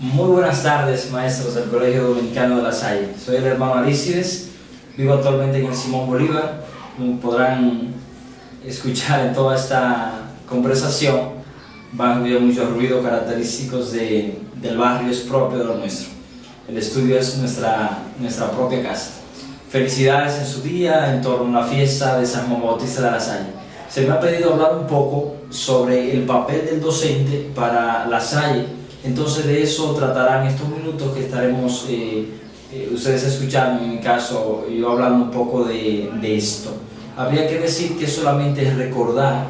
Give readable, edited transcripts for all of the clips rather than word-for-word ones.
Muy buenas tardes, maestros del Colegio Dominicano de La Salle. Soy el hermano Alícides, vivo actualmente en el Simón Bolívar. Como podrán escuchar en toda esta conversación, van a haber muchos ruidos característicos del barrio, es propio de lo nuestro. El estudio es nuestra propia casa. Felicidades en su día en torno a la fiesta de San Juan Bautista de La Salle. Se me ha pedido hablar un poco sobre el papel del docente para La Salle. Entonces de eso tratarán estos minutos que estaremos ustedes escuchando, en mi caso yo hablando un poco de esto. Habría que decir que solamente es recordar,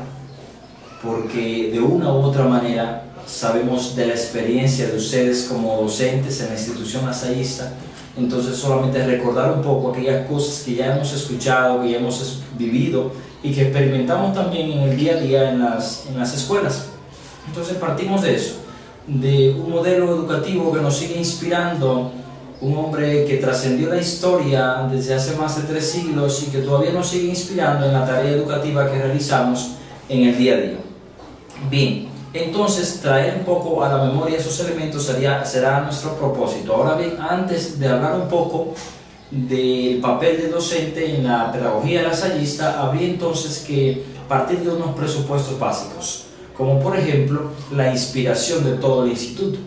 porque de una u otra manera sabemos de la experiencia de ustedes como docentes en la institución lasallista. Entonces solamente es recordar un poco aquellas cosas que ya hemos escuchado, que ya hemos vivido y que experimentamos también en el día a día en las escuelas. Entonces partimos de eso, de un modelo educativo que nos sigue inspirando, un hombre que trascendió la historia desde hace más de 3 siglos y que todavía nos sigue inspirando en la tarea educativa que realizamos en el día a día. Bien, entonces traer un poco a la memoria esos elementos será nuestro propósito. Ahora bien, antes de hablar un poco del papel del docente en la pedagogía lasallista, habría entonces que partir de unos presupuestos básicos, como por ejemplo la inspiración de todo el instituto.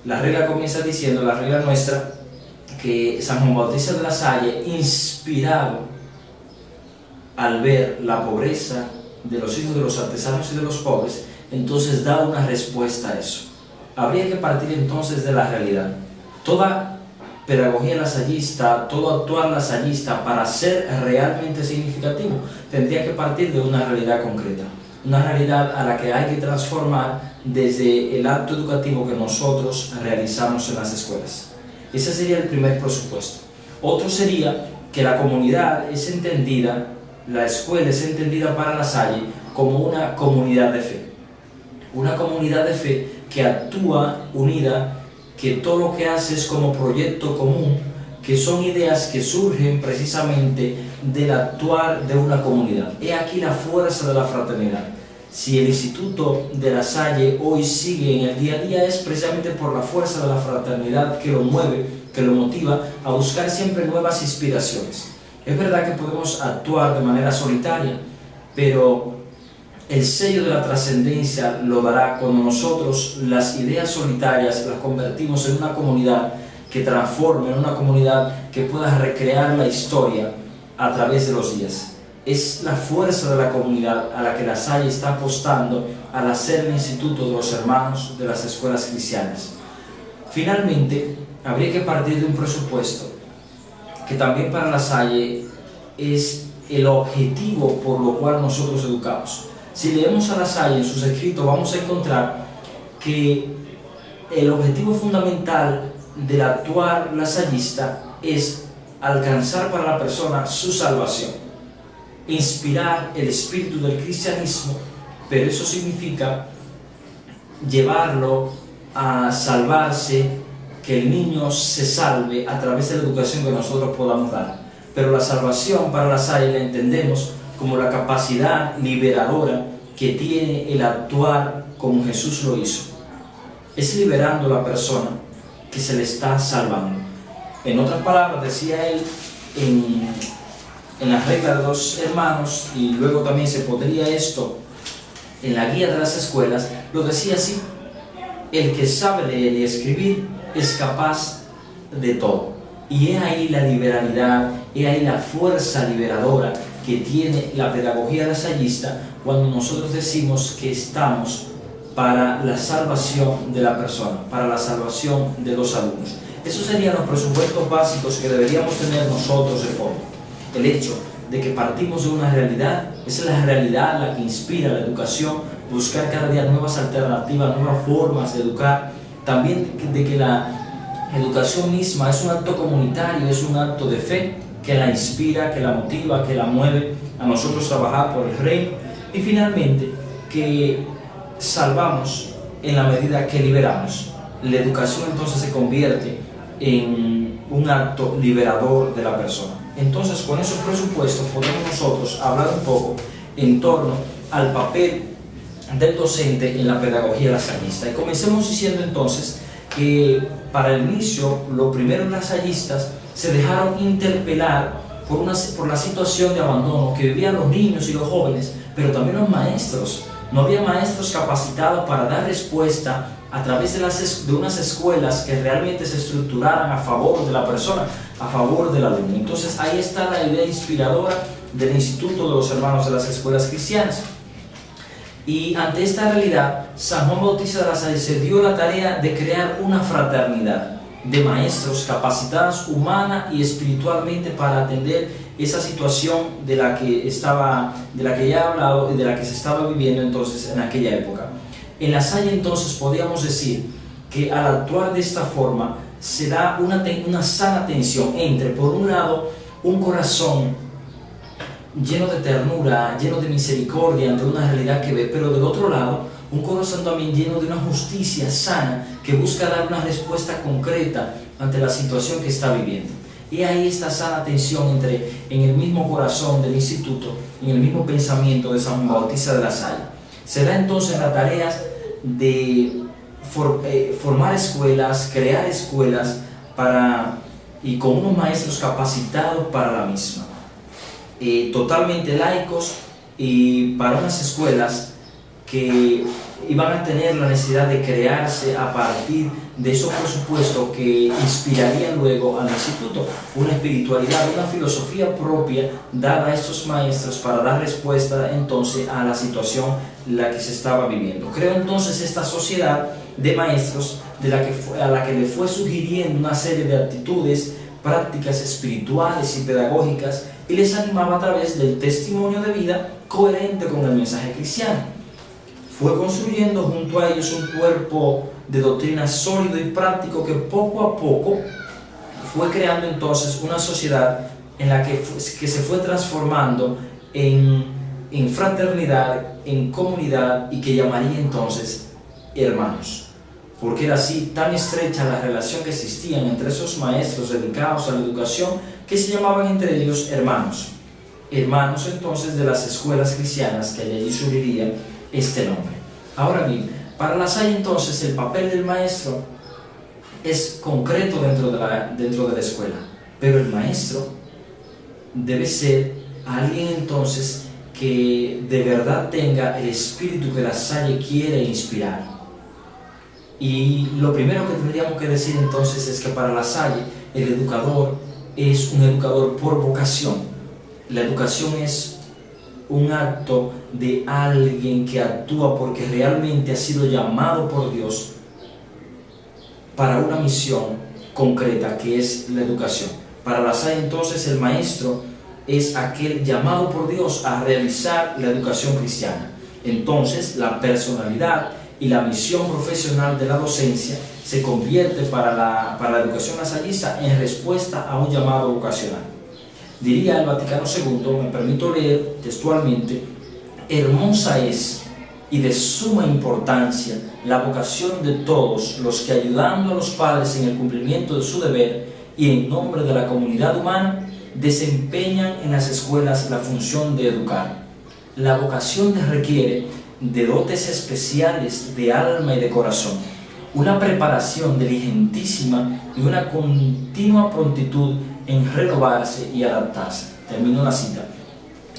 La regla comienza diciendo, la regla nuestra, que San Juan Bautista de La Salle, inspirado al ver la pobreza de los hijos de los artesanos y de los pobres, entonces da una respuesta a eso. Habría que partir entonces de la realidad. Toda pedagogía lasallista, todo actuar lasallista, para ser realmente significativo, tendría que partir de una realidad concreta. Una realidad a la que hay que transformar desde el acto educativo que nosotros realizamos en las escuelas. Ese sería el primer presupuesto. Otro sería que la comunidad es entendida, la escuela es entendida para La Salle como una comunidad de fe. Una comunidad de fe que actúa unida, que todo lo que hace es como proyecto común, que son ideas que surgen precisamente del actuar de una comunidad. He aquí la fuerza de la fraternidad. Si el Instituto de La Salle hoy sigue en el día a día, es precisamente por la fuerza de la fraternidad que lo mueve, que lo motiva a buscar siempre nuevas inspiraciones. Es verdad que podemos actuar de manera solitaria, pero el sello de la trascendencia lo dará cuando nosotros las ideas solitarias las convertimos en una comunidad que transforme, en una comunidad que pueda recrear la historia a través de los días. Es la fuerza de la comunidad a la que La Salle está apostando al hacer el Instituto de los Hermanos de las Escuelas Cristianas. Finalmente, habría que partir de un presupuesto que también para La Salle es el objetivo por lo cual nosotros educamos. Si leemos a La Salle en sus escritos, vamos a encontrar que el objetivo fundamental del actuar lasallista es alcanzar para la persona su salvación, inspirar el espíritu del cristianismo, pero eso significa llevarlo a salvarse, que el niño se salve a través de la educación que nosotros podamos dar. Pero la salvación para La Salle la entendemos como la capacidad liberadora que tiene el actuar como Jesús lo hizo. Es liberando a la persona que se le está salvando. En otras palabras, decía él en la regla de los hermanos, y luego también se podría esto en la guía de las escuelas, lo decía así: el que sabe leer y escribir es capaz de todo. Y es ahí la liberalidad, es ahí la fuerza liberadora que tiene la pedagogía lasallista cuando nosotros decimos que estamos para la salvación de la persona, para la salvación de los alumnos. Esos serían los presupuestos básicos que deberíamos tener nosotros de fondo. El hecho de que partimos de una realidad, esa es la realidad la que inspira la educación, buscar cada día nuevas alternativas, nuevas formas de educar, también de que la educación misma es un acto comunitario, es un acto de fe que la inspira, que la motiva, que la mueve a nosotros trabajar por el reino, y finalmente que salvamos en la medida que liberamos. La educación entonces se convierte en un acto liberador de la persona. Entonces, con esos presupuestos podemos nosotros hablar un poco en torno al papel del docente en la pedagogía lasallista. Y comencemos diciendo entonces que para el inicio los primeros lasallistas se dejaron interpelar por la situación de abandono que vivían los niños y los jóvenes, pero también los maestros. No había maestros capacitados para dar respuesta a través de unas escuelas que realmente se estructuraran a favor de la persona, a favor del alumno. Entonces ahí está la idea inspiradora del Instituto de los Hermanos de las Escuelas Cristianas. Y ante esta realidad, San Juan Bautista de la Salle se dio la tarea de crear una fraternidad de maestros capacitados humana y espiritualmente para atender esa situación de la que ya he hablado y de la que se estaba viviendo entonces en aquella época. En La Salle entonces podríamos decir que al actuar de esta forma se da una sana tensión entre, por un lado, un corazón lleno de ternura, lleno de misericordia ante una realidad que ve, pero del otro lado, un corazón también lleno de una justicia sana que busca dar una respuesta concreta ante la situación que está viviendo. Y ahí está sana tensión en el mismo corazón del instituto, en el mismo pensamiento de San Bautista de la Salle. Se da entonces la tarea de formar escuelas, crear escuelas y con unos maestros capacitados para la misma. Totalmente laicos y para unas escuelas que iban a tener la necesidad de crearse a partir de esos presupuestos que inspirarían luego al instituto, una espiritualidad, una filosofía propia dada a estos maestros para dar respuesta entonces a la situación en la que se estaba viviendo. Creo entonces esta sociedad de maestros a la que le fue sugiriendo una serie de actitudes, prácticas espirituales y pedagógicas y les animaba a través del testimonio de vida coherente con el mensaje cristiano. Fue construyendo junto a ellos un cuerpo de doctrina sólido y práctico que poco a poco fue creando entonces una sociedad en la que se fue transformando en fraternidad, en comunidad y que llamaría entonces hermanos. Porque era así tan estrecha la relación que existía entre esos maestros dedicados a la educación que se llamaban entre ellos hermanos. Hermanos entonces de las escuelas cristianas que allí surgiría este nombre. Ahora bien, para La Salle entonces el papel del maestro es concreto dentro de la escuela, pero el maestro debe ser alguien entonces que de verdad tenga el espíritu que La Salle quiere inspirar. Y lo primero que tendríamos que decir entonces es que para La Salle el educador es un educador por vocación. La educación es un acto de alguien que actúa porque realmente ha sido llamado por Dios para una misión concreta que es la educación. Para La Salle entonces el maestro es aquel llamado por Dios a realizar la educación cristiana. Entonces la personalidad y la misión profesional de la docencia se convierte para la educación lasallista en respuesta a un llamado vocacional. Diría el Vaticano II, me permito leer textualmente: hermosa es y de suma importancia la vocación de todos los que, ayudando a los padres en el cumplimiento de su deber y en nombre de la comunidad humana, desempeñan en las escuelas la función de educar. La vocación requiere de dotes especiales de alma y de corazón, una preparación diligentísima y una continua prontitud en renovarse y adaptarse. Termino la cita.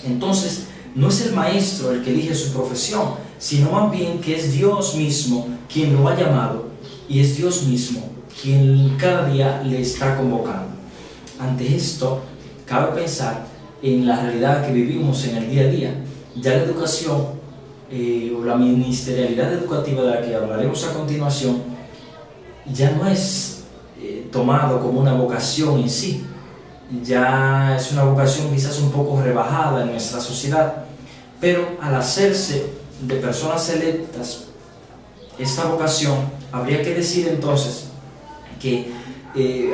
Entonces, no es el maestro el que elige su profesión, sino más bien que es Dios mismo quien lo ha llamado y es Dios mismo quien cada día le está convocando. Ante esto, cabe pensar en la realidad que vivimos en el día a día. Ya la educación o la ministerialidad educativa de la que hablaremos a continuación ya no es tomado como una vocación en sí, ya es una vocación quizás un poco rebajada en nuestra sociedad, pero al hacerse de personas selectas esta vocación, habría que decir entonces que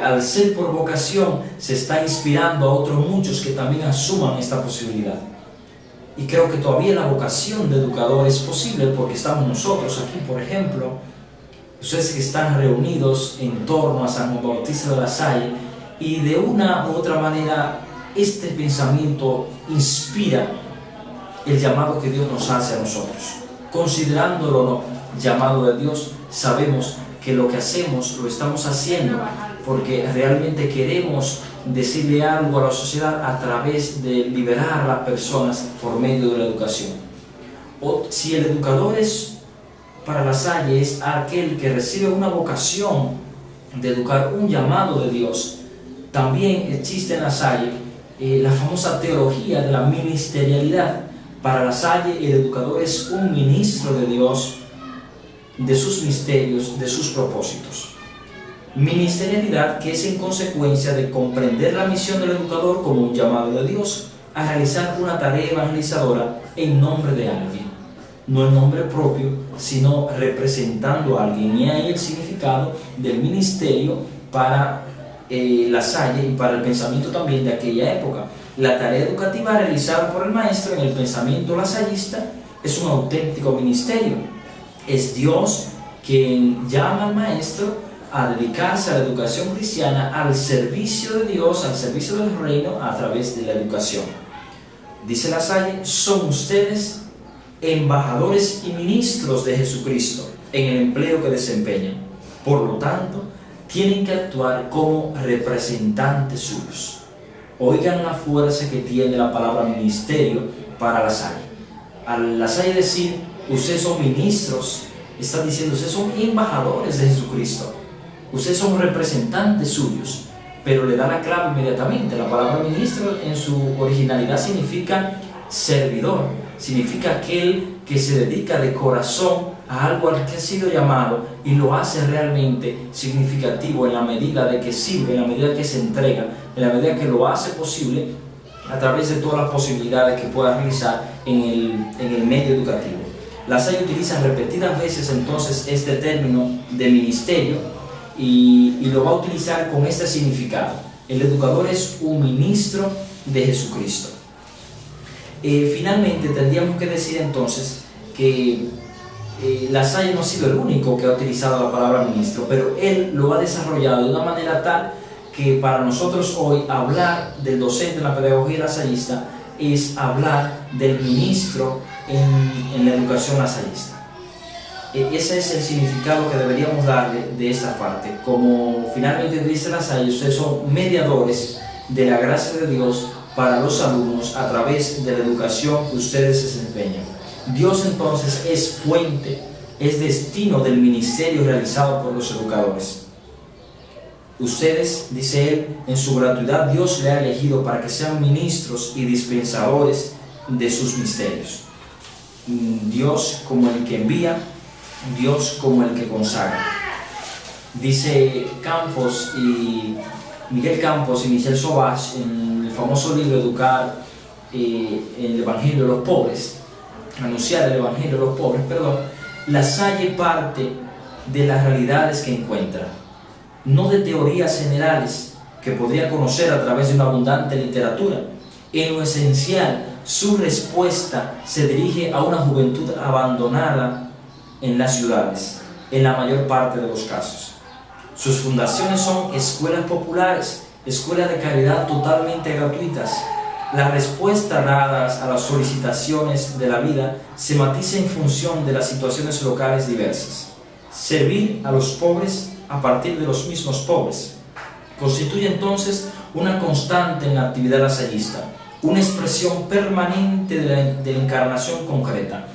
al ser por vocación se está inspirando a otros muchos que también asuman esta posibilidad. Y creo que todavía la vocación de educador es posible porque estamos nosotros aquí, por ejemplo, ustedes que están reunidos en torno a San Juan Bautista de la Salle, y de una u otra manera este pensamiento inspira el llamado que Dios nos hace a nosotros. Considerándolo no llamado de Dios, sabemos que lo que hacemos lo estamos haciendo porque realmente queremos decirle algo a la sociedad a través de liberar a las personas por medio de la educación. O si el educador para La Salle es aquel que recibe una vocación de educar, un llamado de Dios, también existe en La Salle la famosa teología de la ministerialidad. Para La Salle el educador es un ministro de Dios, de sus misterios, de sus propósitos. Ministerialidad que es en consecuencia de comprender la misión del educador como un llamado de Dios a realizar una tarea evangelizadora en nombre de alguien, no en nombre propio, sino representando a alguien. Y ahí el significado del ministerio para La Salle y para el pensamiento también de aquella época. La tarea educativa realizada por el maestro en el pensamiento lasallista es un auténtico ministerio. Es Dios quien llama al maestro a dedicarse a la educación cristiana, al servicio de Dios, al servicio del reino a través de la educación. Dice La Salle: son ustedes embajadores y ministros de Jesucristo en el empleo que desempeñan. Por lo tanto, tienen que actuar como representantes suyos. Oigan la fuerza que tiene la palabra ministerio para La Salle. Al La Salle decir, ustedes son ministros, está diciendo, ustedes son embajadores de Jesucristo. Ustedes son representantes suyos, pero le da la clave inmediatamente. La palabra ministro en su originalidad significa servidor, significa aquel que se dedica de corazón a algo al que ha sido llamado y lo hace realmente significativo en la medida de que sirve, en la medida que se entrega, en la medida que lo hace posible a través de todas las posibilidades que pueda realizar en el medio educativo. La Salle utiliza repetidas veces entonces este término de ministerio y lo va a utilizar con este significado. El educador es un ministro de Jesucristo. Finalmente tendríamos que decir entonces que La Salle no ha sido el único que ha utilizado la palabra ministro, pero él lo ha desarrollado de una manera tal que para nosotros hoy hablar del docente en la pedagogía lasallista es hablar del ministro en la educación lasallista. Ese es el significado que deberíamos darle de esta parte. Como finalmente dice La Salle, ustedes son mediadores de la gracia de Dios para los alumnos a través de la educación que ustedes desempeñan. Dios entonces es fuente, es destino del ministerio realizado por los educadores. Ustedes, dice él, en su gratuidad Dios le ha elegido para que sean ministros y dispensadores de sus misterios. Dios como el que envía, Dios como el que consagra. Dice Miguel Campos y Michel Sauvage en el famoso libro Educar el Evangelio de los Pobres, anunciar el Evangelio de los Pobres, La Salle parte de las realidades que encuentra, no de teorías generales que podría conocer a través de una abundante literatura. En lo esencial, su respuesta se dirige a una juventud abandonada en las ciudades, en la mayor parte de los casos. Sus fundaciones son escuelas populares, escuelas de caridad totalmente gratuitas. La respuesta dada a las solicitaciones de la vida se matiza en función de las situaciones locales diversas. Servir a los pobres a partir de los mismos pobres constituye entonces una constante en la actividad lasallista, una expresión permanente de la encarnación concreta.